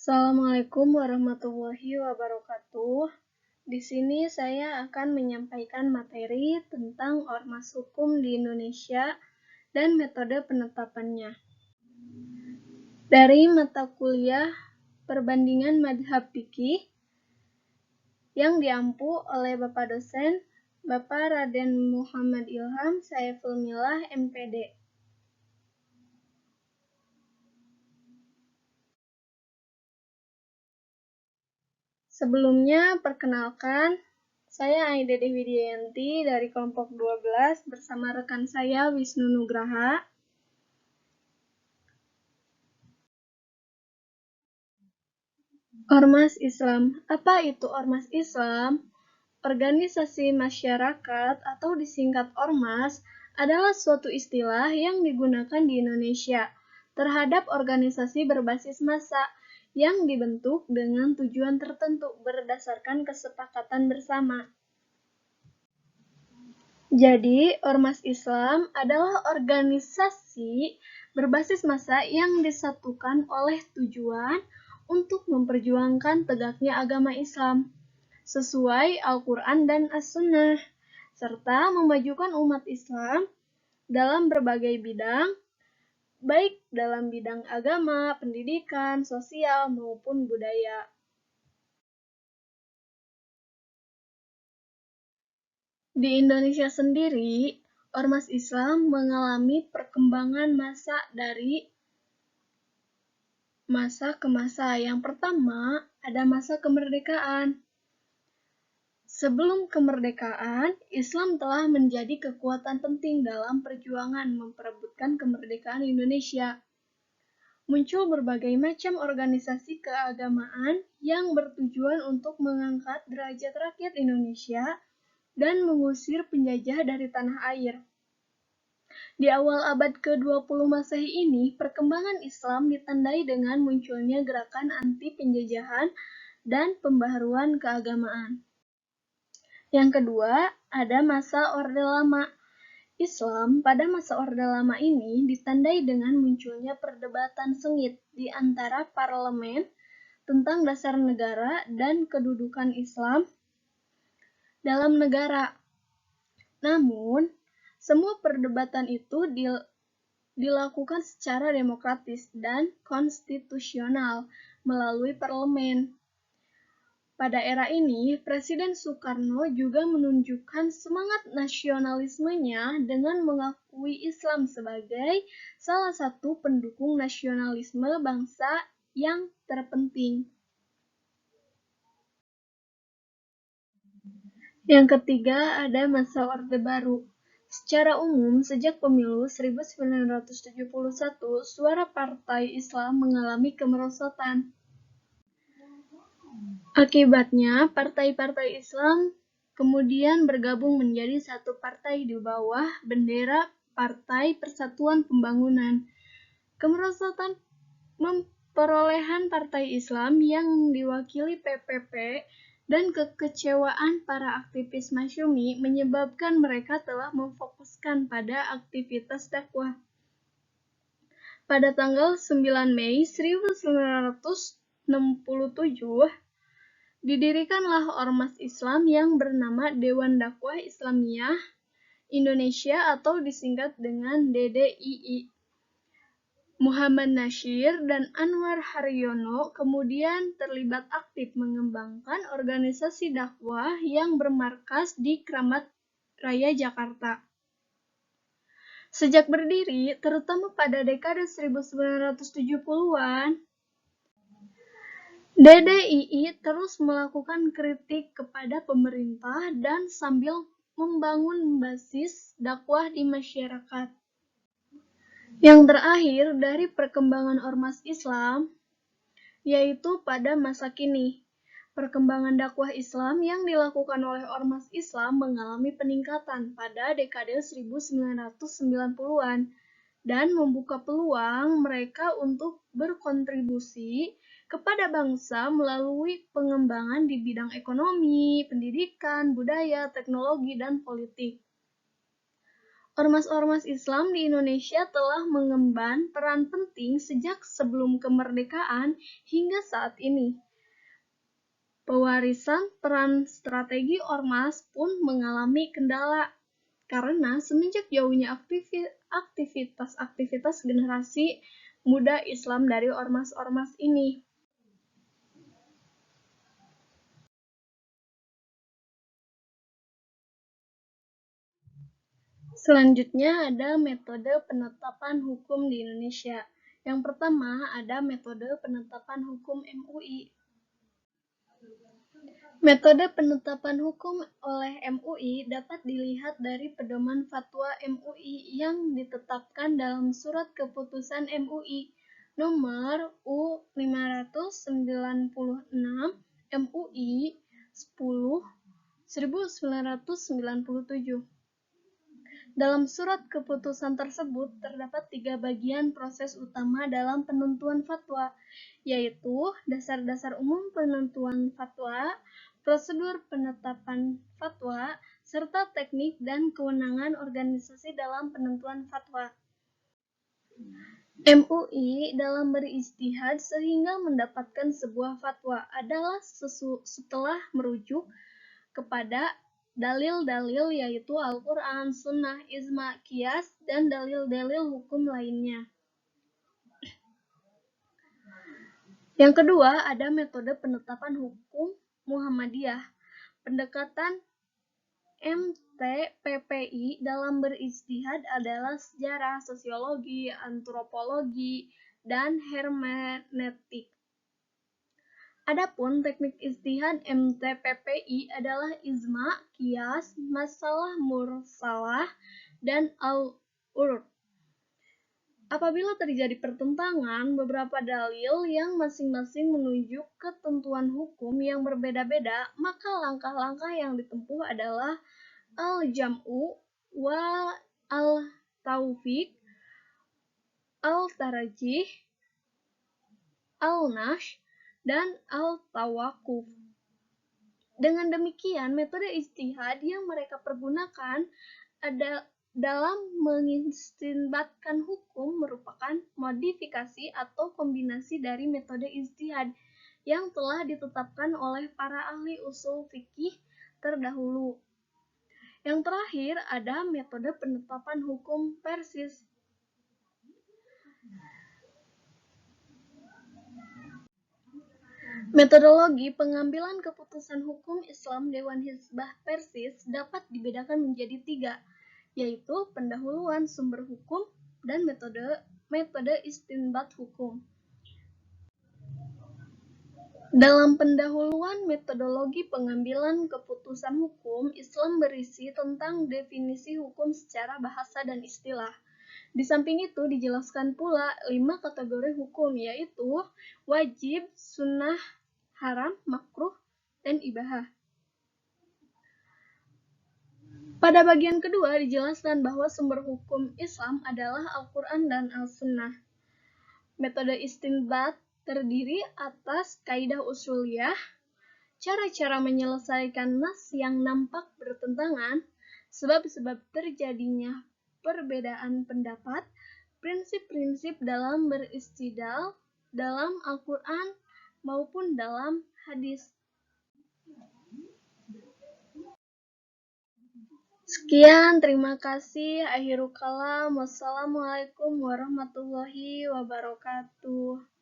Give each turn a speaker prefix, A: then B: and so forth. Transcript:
A: Assalamualaikum warahmatullahi wabarakatuh. Di sini saya akan menyampaikan materi tentang ormas hukum di Indonesia dan metode penetapannya. Dari mata kuliah Perbandingan Madhab Fikih yang diampu oleh Bapak dosen Bapak Raden Muhammad Ilham Saiful Milah, MPD. Sebelumnya, perkenalkan, saya Aida Dewi Dianti dari kelompok 12 bersama rekan saya Wisnu Nugraha. Ormas Islam. Apa itu Ormas Islam? Organisasi masyarakat atau disingkat ormas adalah suatu istilah yang digunakan di Indonesia terhadap organisasi berbasis massa yang dibentuk dengan tujuan tertentu berdasarkan kesepakatan bersama. Jadi, ormas Islam adalah organisasi berbasis massa yang disatukan oleh tujuan untuk memperjuangkan tegaknya agama Islam sesuai Al-Quran dan As-Sunnah, serta memajukan umat Islam dalam berbagai bidang, baik dalam bidang agama, pendidikan, sosial, maupun budaya. Di Indonesia sendiri, ormas Islam mengalami perkembangan massa dari masa ke masa. Yang pertama, ada masa kemerdekaan. Sebelum kemerdekaan, Islam telah menjadi kekuatan penting dalam perjuangan memperebutkan kemerdekaan Indonesia. Muncul berbagai macam organisasi keagamaan yang bertujuan untuk mengangkat derajat rakyat Indonesia dan mengusir penjajah dari tanah air. Di awal abad ke-20 Masehi ini, perkembangan Islam ditandai dengan munculnya gerakan anti penjajahan dan pembaharuan keagamaan. Yang kedua, ada masa Orde Lama. Islam pada masa Orde Lama ini ditandai dengan munculnya perdebatan sengit di antara parlemen tentang dasar negara dan kedudukan Islam dalam negara. Namun, semua perdebatan itu dilakukan secara demokratis dan konstitusional melalui parlemen. Pada era ini, Presiden Soekarno juga menunjukkan semangat nasionalismenya dengan mengakui Islam sebagai salah satu pendukung nasionalisme bangsa yang terpenting. Yang ketiga, ada masa Orde Baru. Secara umum, sejak pemilu 1971, suara partai Islam mengalami kemerosotan. Akibatnya, partai-partai Islam kemudian bergabung menjadi satu partai di bawah bendera Partai Persatuan Pembangunan. Kemerosotan perolehan partai Islam yang diwakili PPP dan kekecewaan para aktivis Masyumi menyebabkan mereka telah memfokuskan pada aktivitas dakwah. Pada tanggal 9 Mei 1967, didirikanlah ormas Islam yang bernama Dewan Dakwah Islamiyah Indonesia atau disingkat dengan DDII. Muhammad Nasyir dan Anwar Haryono kemudian terlibat aktif mengembangkan organisasi dakwah yang bermarkas di Kramat Raya, Jakarta. Sejak berdiri, terutama pada dekade 1970-an, DDII terus melakukan kritik kepada pemerintah dan sambil membangun basis dakwah di masyarakat. Yang terakhir dari perkembangan ormas Islam, yaitu pada masa kini. Perkembangan dakwah Islam yang dilakukan oleh ormas Islam mengalami peningkatan pada dekade 1990-an dan membuka peluang mereka untuk berkontribusi kepada bangsa melalui pengembangan di bidang ekonomi, pendidikan, budaya, teknologi, dan politik. Ormas-ormas Islam di Indonesia telah mengemban peran penting sejak sebelum kemerdekaan hingga saat ini. Pewarisan peran strategi ormas pun mengalami kendala, karena semenjak jauhnya aktivitas generasi muda Islam dari ormas-ormas ini. Selanjutnya ada metode penetapan hukum di Indonesia. Yang pertama ada metode penetapan hukum MUI. Metode penetapan hukum oleh MUI dapat dilihat dari pedoman fatwa MUI yang ditetapkan dalam Surat Keputusan MUI nomor U596 MUI 10 1997. Dalam surat keputusan tersebut terdapat 3 bagian proses utama dalam penentuan fatwa, yaitu dasar-dasar umum penentuan fatwa, prosedur penetapan fatwa, serta teknik dan kewenangan organisasi dalam penentuan fatwa. MUI dalam beristihad sehingga mendapatkan sebuah fatwa adalah setelah merujuk kepada dalil-dalil yaitu Al-Quran, Sunnah, Ijma, Qiyas, dan dalil-dalil hukum lainnya. Yang kedua, ada metode penetapan hukum Muhammadiyah. Pendekatan MTPPI dalam berijtihad adalah sejarah, sosiologi, antropologi, dan hermeneutik. Adapun teknik ijtihad MTPPI adalah ijma, qiyas, masalah mursalah, dan al-urf. Apabila terjadi pertentangan beberapa dalil yang masing-masing menunjuk ketentuan hukum yang berbeda-beda, maka langkah-langkah yang ditempuh adalah al-jam'u wal al-taufiq, al-tarjih, al-nash, dan al-tawakuf. Dengan demikian, metode ijtihad yang mereka pergunakan dalam mengistinbatkan hukum merupakan modifikasi atau kombinasi dari metode ijtihad yang telah ditetapkan oleh para ahli usul fikih terdahulu. Yang terakhir ada metode penetapan hukum persis. Metodologi pengambilan keputusan hukum Islam Dewan Hizbah Persis dapat dibedakan menjadi 3, yaitu pendahuluan sumber hukum dan metode istinbat hukum. Dalam pendahuluan metodologi pengambilan keputusan hukum, Islam berisi tentang definisi hukum secara bahasa dan istilah. Di samping itu dijelaskan pula 5 kategori hukum, yaitu wajib, sunnah, haram, makruh, dan ibahah. Pada bagian kedua dijelaskan bahwa sumber hukum Islam adalah Al-Quran dan Al-Sunnah. Metode istinbat terdiri atas kaidah usuliyah, cara-cara menyelesaikan nas yang nampak bertentangan, sebab-sebab terjadinya perbedaan pendapat, prinsip-prinsip dalam beristidlal dalam Al-Quran maupun dalam hadis. Sekian, terima kasih. Akhirul kalam. Wassalamualaikum warahmatullahi wabarakatuh.